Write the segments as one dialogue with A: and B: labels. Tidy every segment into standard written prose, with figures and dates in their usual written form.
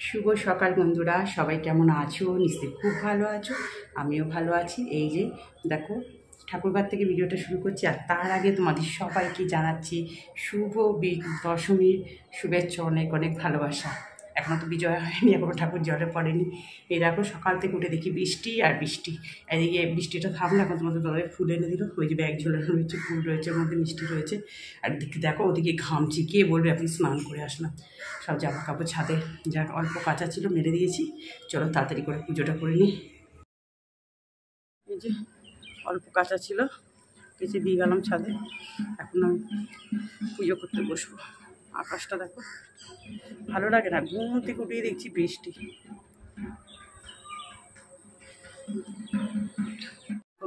A: শুভ সকাল বন্ধুরা, সবাই কেমন আছো? নিশ্চয়ই খুব ভালো আছো, আমিও ভালো আছি। এই যে দেখো, ঠাকুরঘর থেকে ভিডিওটা শুরু করছি। আর তার আগে তোমাদের সবাইকে জানাচ্ছি শুভ দশমীর শুভেচ্ছা, অনেক অনেক ভালোবাসা। এখনও তো বিজয় হয়নি, এখনও ঠাকুর জলে পড়েনি। এই দেখো, সকাল থেকে উঠে দেখি বৃষ্টি আর বৃষ্টি। এদিকে বৃষ্টিটা থামলো, এখন তোমাদের দাদাভাই ফুল এনে দিল। ওই যে ব্যাগ ঝোলানো রয়েছে, ফুল রয়েছে, ওর মধ্যে মিষ্টি রয়েছে। আর দিকে দেখো, ওদিকে ঘামছি, কে বলবে এখন স্নান করে আসলাম। সব জামা কাপড় ছাদে যা অল্প কাঁচা ছিল মেরে দিয়েছি। চলো তাড়াতাড়ি করে পুজোটা করে নিই। এই যে অল্প কাঁচা ছিল, কেচে দিয়ে গেলাম ছাদে। এখন আমি পুজো করতে বসবো। আকাশটা দেখো, ভালো লাগে না, ঘুম থেকে উঠিয়ে দেখছি বৃষ্টি।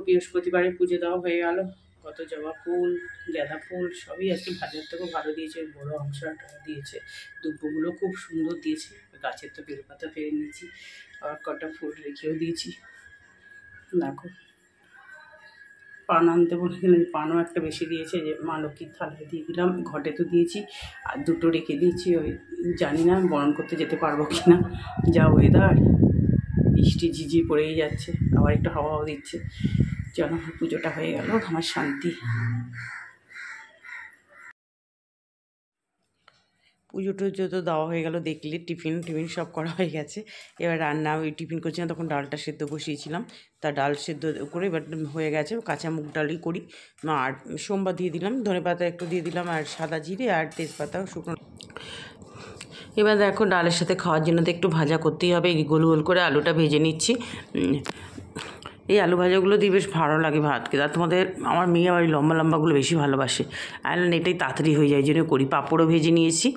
A: বৃহস্পতিবারে পুজো দেওয়া হয়ে গেল। কত জবা ফুল, গাঁদা ফুল সবই আজকে বাজার থেকেও ভালো দিয়েছে, বড় অংশটা দিয়েছে। দুব্বগুলো খুব সুন্দর দিয়েছে। গাছের তো বেলপাতা পেরে নিয়েছি, আর কটা ফুল রেখেও দিয়েছি। দেখো, পান আনতে বলেছিলাম, পানও একটা বেশি দিয়েছে, যে মা লক্ষ্মীর থালায় দিয়ে দিলাম, ঘটে তো দিয়েছি। আর দুটো রেখে দিয়েছি, ওই জানি না বরণ করতে যেতে পারবো কি না। যা ওয়েদার, বৃষ্টি ঝিঝি পড়েই যাচ্ছে, আবার একটু হাওয়াও দিচ্ছে। যেন পুজোটা হয়ে গেল, আমার শান্তি। পুজো টুজো তো দেওয়া হয়ে গেল, দেখলে টিফিন সব করা হয়ে গেছে। এবার রান্না, ওই টিফিন করছিলাম তখন ডালটা সেদ্ধ বসিয়েছিলাম, তা ডাল সেদ্ধ করে এবার হয়ে গেছে। কাঁচা মুগ ডালই করি। আর সোমবার দিয়ে দিলাম, ধনেপাতা একটু দিয়ে দিলাম, আর সাদা জিরে আর তেজপাতা শুকনো। এবার দেখো, ডালের সাথে খাওয়ার জন্য তো একটু ভাজা করতেই হবে। গোল গোল করে আলুটা ভেজে নিচ্ছি। এই আলু ভাজাগুলো দিয়ে বেশ ভালো লাগে ভাত খেতে। আর তোমাদের, আমার মেয়ে আবার লম্বা লম্বাগুলো বেশি ভালোবাসে। আর এটাই তাড়াতাড়ি হয়ে যায়, এই জন্য করি। পাঁপড়ও ভেজে নিয়েছি,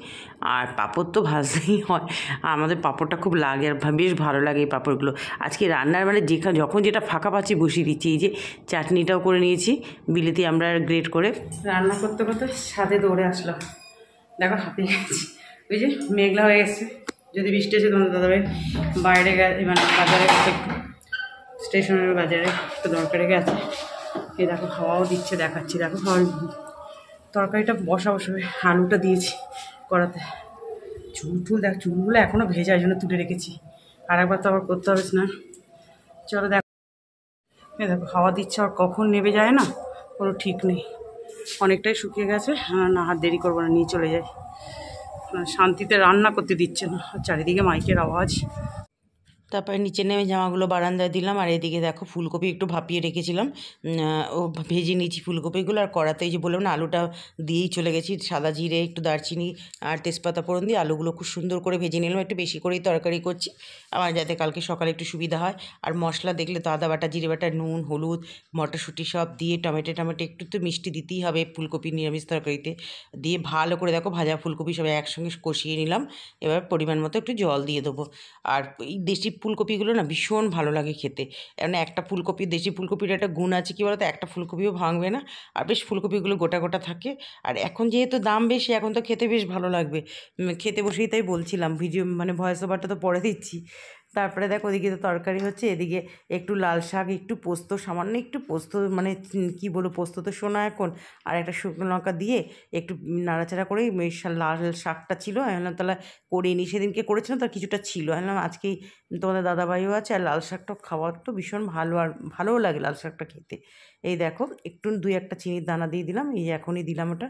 A: আর পাঁপড় তো ভাজতেই হয়। আর আমাদের পাঁপড়টা খুব লাগে, আর বেশ ভালো লাগে এই পাঁপড়গুলো। আজকে রান্নার মানে যখন যেটা ফাঁকা পাচ্ছি বসিয়ে দিচ্ছি। এই যে চাটনিটাও করে নিয়েছি, বিলেতি আমরা গ্রেট করে। রান্না করতে করতে ছাদে দৌড়ে আসলাম। দেখো, হাঁপিয়ে গেছি। ওই যে মেঘলা হয়ে গেছে, যদি বৃষ্টি এসে তোমাদের দাদাভাই বাইরে গেছে, মানে বাজারে গেছে, স্টেশনের বাজারে একটু দরকারে গেছে। এই দেখো, হাওয়াও দিচ্ছে, দেখাচ্ছি। দেখো, তরকারিটা বসাবে, আলুটা দিয়েছি কড়াতে। চুল দেখ, চুলগুলো এখনও ভেজা, জন্য তুলে রেখেছি। আর একবার তো আবার করতে হবে না। চলো দেখো, এই দেখো হাওয়া দিচ্ছে, আর কখন নেমে যায় না কোনো ঠিক নেই। অনেকটাই শুকিয়ে গেছে। না, হাত দেরি করবো না, নিয়ে চলে যাই। শান্তিতে রান্না করতে দিচ্ছে না, চারিদিকে মাইকের আওয়াজ। তারপরে নিচে নেমে জামাগুলো বারান্দায় দিলাম। আর এদিকে দেখো, ফুলকপি একটু ভাপিয়ে রেখেছিলাম, ও ভেজে নিয়েছি ফুলকপিগুলো। আর কড়াতেই যে বললাম না, আলুটা দিয়েই চলে গেছি। সাদা জিরে, একটু দারচিনি আর তেজপাতা ফোড়ন দিয়ে আলুগুলো খুব সুন্দর করে ভেজে নিলাম। একটু বেশি করেই তরকারি করছি আমার, যাতে কালকে সকালে একটু সুবিধা হয়। আর মশলা দেখলে তো আদা বাটা, জিরে বাটা, নুন, হলুদ, মটরশুঁটি সব দিয়ে, টমেটো একটু তো মিষ্টি দিতেই হবে ফুলকপি নিরামিষ তরকারিতে। দিয়ে ভালো করে দেখো, ভাজা ফুলকপি সব একসঙ্গে কষিয়ে নিলাম। এবার পরিমাণ মতো একটু জল দিয়ে দেবো। আর এই দেশি ফুলকপিগুলো না ভীষণ ভালো লাগে খেতে। মানে একটা ফুলকপি, দেশি ফুলকপির একটা গুণ আছে, কী বলতো, একটা ফুলকপিও ভাঙবে না, আর বেশ ফুলকপিগুলো গোটা গোটা থাকে। আর এখন যেহেতু দাম বেশি, এখন তো খেতে বেশ ভালো লাগবে। খেতে বসেই তাই বলছিলাম, ভিডিও মানে ভয়েস ওভারটা তো পরে দিচ্ছি। তারপরে দেখো, ওদিকে তো তরকারি হচ্ছে, এদিকে একটু লাল শাক, একটু পোস্ত, সামান্য একটু পোস্ত, মানে কি বলবো, পোস্ত তো শোনা এখন, আর একটা শুকনো লঙ্কা দিয়ে একটু নাড়াচাড়া করে লাল শাকটা ছিল, আমি তাহলে করিনি। সেদিনকে করেছিলাম, তার কিছুটা ছিল, আমি আজকেই তোমাদের দাদাভাইও আছে। আর লাল শাকটা খাওয়ার তো ভীষণ ভালো, আর ভালোও লাগে লাল শাকটা খেতে। এই দেখো, একটু 2-1টা চিনির দানা দিয়ে দিলাম, এই এখনই দিলাম ওটা।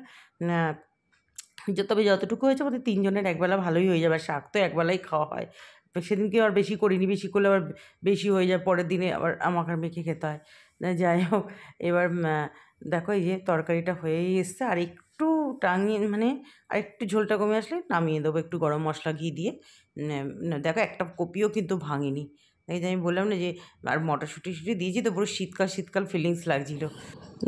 A: তবে যতটুকু হয়েছে আমাদের 3 জনের একবেলা ভালোই হয়ে যাবে। শাক তো একবেলাই খাওয়া হয়। তো সেদিনকে আর বেশি করিনি, বেশি করলে আবার বেশি হয়ে যায়, পরের দিনে আবার আমাকে মেখে খেতে হয়। যাই হোক, এবার দেখো, এই যে তরকারিটা হয়েই এসছে। আর একটু টাঙিয়ে, মানে আর একটু ঝোলটা কমে আসলে নামিয়ে দেবো, একটু গরম মশলা ঘি দিয়ে। দেখো, একটা কপিও কিন্তু ভাঙিনি। এই যে আমি বললাম না যে, আর মটরশুঁটি দিয়েছি তো, পুরো শীতকাল শীতকাল ফিলিংস লাগছিল।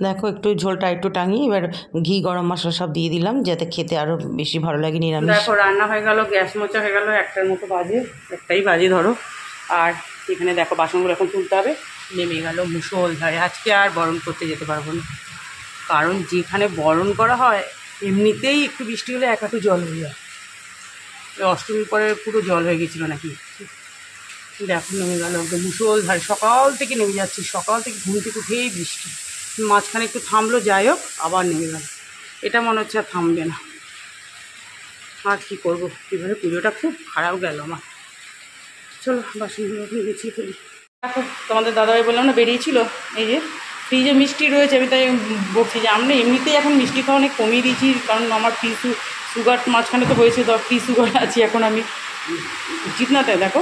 A: দেখো, একটু ঝোলটা একটু টাঙিয়ে এবার ঘি, গরম মশলা সব দিয়ে দিলাম, যাতে খেতে আরও বেশি ভালো লাগে নিরামিষ। দেখো, রান্না হয়ে গেল, গ্যাস মোচা হয়ে গেল, 1টার মতো বাজে, 1টাই বাজে ধরো। আর এখানে দেখো, বাসনগুলো এখন তুলতে হবে। নেমে গেল মুষলধারে। আজকে আর বরণ করতে যেতে পারবো না, কারণ যেখানে বরণ করা হয় এমনিতেই একটু বৃষ্টি হলে এক হাঁটু জল হয়ে যায়। অষ্টমীর পরে পুরো জল হয়ে গেছিলো নাকি। দেখো, নেমে গেল একদম মুষলধারে, সকাল থেকে নেমে যাচ্ছে, সকাল থেকে ঘুম থেকে উঠেই বৃষ্টি। মাঝখানে একটু থামলো, যাই হোক, আবার নেমে গেল। এটা মনে হচ্ছে আর থামবে না। আর কী করবো, কীভাবে পুজোটা খুব খারাপ গেল আমার। চলো বাসনগুলো গুছিয়ে ফেলি। দেখো তোমাদের দাদাভাই বললাম না বেরিয়েছিল, এই যে ফ্রিজে মিষ্টি রয়েছে। আমি তাই বলছি যে আমরা এমনিতেই এখন মিষ্টি খাওয়া অনেক কমিয়ে দিয়েছি, কারণ আমার ফ্রি সুগার মাঝখানে তো হয়েছে, তো ফ্রি সুগার আছি এখন আমি। উচিত না তাই, দেখো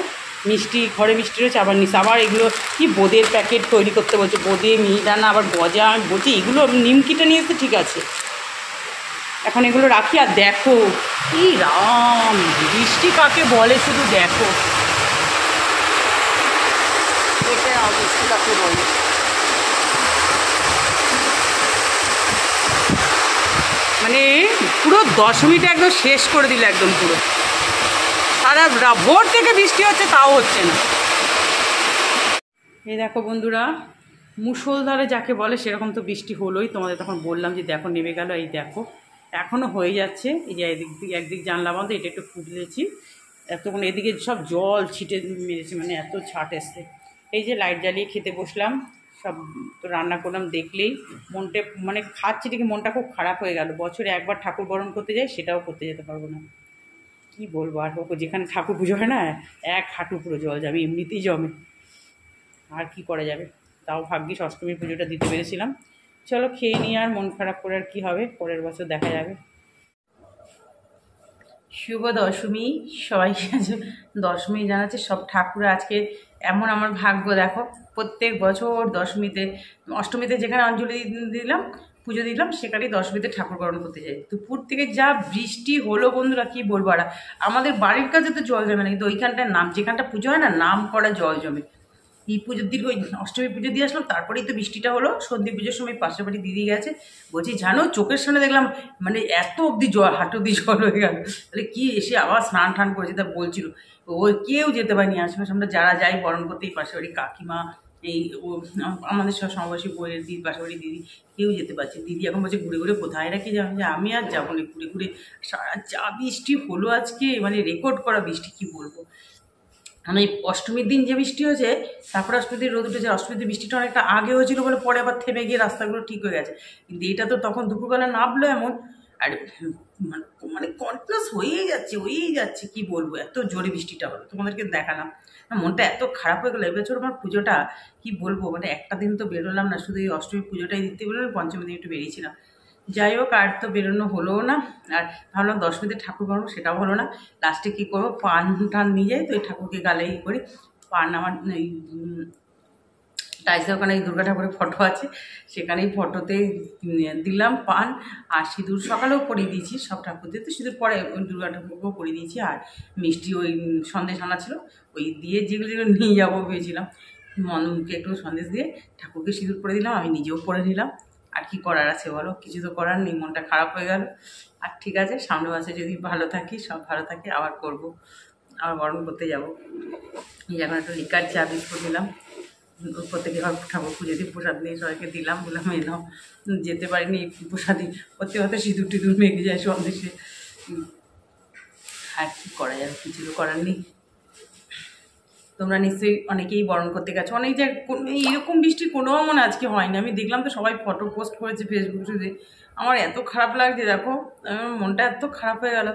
A: মিষ্টি ঘরে মিষ্টি রয়েছে, আবার নিস আবার এগুলো কি বোঁদের প্যাকেট তৈরি করতে বলছে, বোঁদে মিহিদানা আবার গজা। আমি বলছি এগুলো নিমকিটা নিয়ে এসে ঠিক আছে, এখন এগুলো রাখি। আর দেখো এই রাম, বৃষ্টি কাকে বলে শুধু দেখো, বৃষ্টি কাকে বলে। মানে পুরো দশমীটা একদম শেষ করে দিল, একদম পুরো সারা ভোর থেকে বৃষ্টি হচ্ছে, তাও হচ্ছে না। এই দেখো বন্ধুরা, মুষলধারে যাকে বলে সেরকম তো বৃষ্টি হলোই। তোমাদের তখন বললাম যে দেখো নেমে গেল, এই দেখো এখনও হয়ে যাচ্ছে। এই যে একদিক জানলা বন্ধ, এটা একটু ফুটলেছি এতক্ষণ, এদিকে সব জল ছিটে মেরেছে, মানে এত ছাট এসছে। এই যে লাইট জ্বালিয়ে খেতে বসলাম, সব তো রান্না করলাম। দেখলেই মনটা মানে খাচ্ছি দেখে মনটা খুব খারাপ হয়ে গেল। বছরে একবার ঠাকুর বরণ করতে যাই, সেটাও করতে যেতে পারবো না। কি বলবো আর, যেখানে ঠাকুর পুজো হয় না, এক হাঁটু পুরো জল যাবে, এমনিতেই জমে, আর কি করা যাবে। তাও ভাগ্যিস অষ্টমীর পুজোটা দিতে পেরেছিলাম। চলো খেয়ে নিয়ে, আর মন খারাপ করে আর কী হবে, পরের বছর দেখা যাবে। শুভ দশমী সবাইকে, দশমী জানাচ্ছে সব ঠাকুর আজকে। এমন আমার ভাগ্য দেখো, প্রত্যেক বছর দশমীতে অষ্টমীতে যেখানে অঞ্জলি দিলাম পুজো দিলাম, সেখানেই দশমীতে ঠাকুর বরণ করতে যাই। দুপুর থেকে যা বৃষ্টি হলো বন্ধুরা, কি বলবো। আর আমাদের বাড়ির কাছে তো জল জমে না, কিন্তু ওইখানটায় নাম, যেখানটা পুজো হয় না, নাম করা জল জমে। এই পুজোর দিন ওই অষ্টমী পুজো দিয়ে আসলাম, তারপরেই তো বৃষ্টিটা হলো। সন্ধে পুজোর সময় পাশের বাড়ি দিদি গেছে, বলছি জানো চোখের সামনে দেখলাম মানে এত অবধি জল, হাঁটু অবধি জল হয়ে গেল। তাহলে কি এসে আবার স্নান টান করেছে, তা বলছিল ও কেউ যেতে পারিনি আশেপাশে। আমরা যারা যাই বরণ করতে, এই পাশের বাড়ি কাকিমা, এই আমাদের সব সমবয়সী বইয়ের দিদি, পাশের বাড়ি দিদি, কেউ যেতে পারছে। দিদি এখন বলছে ঘুরে ঘুরে কোথায় রাখি যাবে, যে আমি আর যাবো না, ঘুরে ঘুরে সারা যা বৃষ্টি হলো আজকে, মানে রেকর্ড করা বৃষ্টি, কি বলবো। মানে অষ্টমীর দিন যে বৃষ্টি হয়েছে, তারপরে অষ্টমীর দিন রোদ উঠেছে। অষ্টমীর দিন বৃষ্টিটা অনেকটা আগে হয়েছিল বলে পরে আবার থেমে গিয়ে রাস্তাগুলো ঠিক হয়ে গেছে, কিন্তু এটা তো তখন দুপুরবেলা নামলো এমন। আর মানে কন্টিনিউয়াস হয়েই যাচ্ছে, কি বলবো, এত জোরে বৃষ্টিটা হলো। তোমাদেরকে দেখালাম, মনটা এত খারাপ হয়ে গেলো। এবছর আমার পুজোটা কি বলবো, মানে একটা দিন তো বেরোলাম না, শুধু এই অষ্টমী পুজোটাই দিতে বেরোলাম, পঞ্চমী দিন একটু বেরিয়েছিলাম। যাই হোক, আর তো বেরোনো হলোও না। আর ভাবলাম দশমীতে ঠাকুর বানাবো, সেটাও হলো না। লাস্টে কী করবো, পান টান নিয়ে যাই, তো ওই ঠাকুরকে গালে ই করি। পান আমার এই টাইসে ওখানে এই দুর্গা ঠাকুরের ফটো আছে, সেখানেই ফটোতেই দিলাম পান আর সিঁদুর। সকালেও পরিয়ে দিয়েছি সব ঠাকুরদের, তো সিঁদুর পরে ওই দুর্গা ঠাকুরকেও পরিয়ে দিয়েছি। আর মিষ্টি ওই সন্দেশ আনা ছিল, ওই দিয়ে যেগুলো যেগুলো নিয়ে যাবো ভেবেছিলাম, মুখে একটু সন্দেশ দিয়ে ঠাকুরকে সিঁদুর পরে দিলাম, আমি নিজেও পরে নিলাম। আর কি করার আছে বলো, কিছু তো করার নেই, মনটা খারাপ হয়ে গেল। আর ঠিক আছে, সামনে মাসে যদি ভালো থাকি, সব ভালো থাকে, আবার করব, আবার বরণ করতে যাব। এই এখন একটা লিকার চা বিস্কুট দিলাম, প্রত্যেকে ঠাকুর পুজো দিয়ে প্রসাদ নিয়ে সবাইকে দিলাম, বললাম এই নাও। যেতে পারিনি প্রসাদই, প্রত্যেক হয়তো সিঁদুর টিঁদুর মেঘে যায় সন্দেশে। আর কি করা যাবে, কিছু তো করার নেই। তোমরা নিশ্চয়ই অনেকেই বরণ করতে গেছো, অনেক জায়গায় এরকম বৃষ্টি কোনো মনে আজকে হয়নি। আমি দেখলাম তো সবাই ফটো পোস্ট করেছে ফেসবুকে, আমার এত খারাপ লাগছে। দেখো মনটা এত খারাপ হয়ে গেল,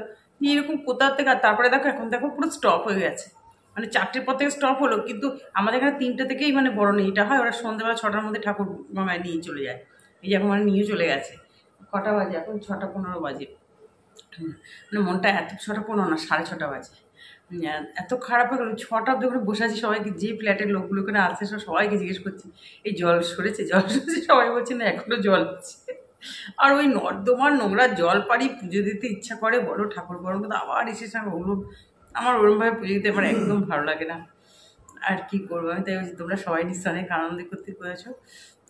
A: এরকম কোথাও থেকে। আর তারপরে দেখো এখন দেখো পুরো স্টপ হয়ে গেছে, মানে 4টের পর থেকে স্টপ হলো, কিন্তু আমাদের এখানে 3টে থেকেই মানে বরণ এইটা হয়। ওরা সন্ধ্যেবেলা 6টার মধ্যে ঠাকুর মামায় নিয়ে চলে যায়। এই যে এখন মানে নিয়ে চলে গেছে, কটা বাজে এখন, 6টা 15 বাজে। মানে মনটা এত, 6টা 15 না, 6:30 বাজে। এত খারাপ হয়ে গেলো। 6টা অব্দি ওখানে বসে আছি, সবাইকে, যে ফ্ল্যাটের লোকগুলো ওখানে আসছে সবাইকে জিজ্ঞেস করছি এই জল সরেছে, সবাই বলছে না এখনও জল আছে। আর ওই নর্দমার নোংরা জল পাড়ি পুজো দিতে ইচ্ছা করে, বড় ঠাকুর বরণ করতে, আবার এসে ওগুলো আমার ওরমভাবে পুজো দিতে আমার একদম ভালো লাগে না। আর কি করবো, আমি তাই বলছি তোমরা সবাই নিশ্চয় অনেক আনন্দ করতে পেরেছো।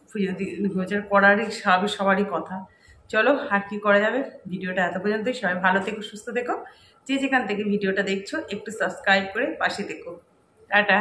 A: পুজো হয়েছে, করারই সবারই কথা। চলো আর কি করা যাবে, ভিডিওটা এত পর্যন্তই। সবাই ভালো থেকো, সুস্থ থেকো। যে যেখান থেকে ভিডিওটা দেখছো একটু সাবস্ক্রাইব করে পাশে থেকো। টাটা।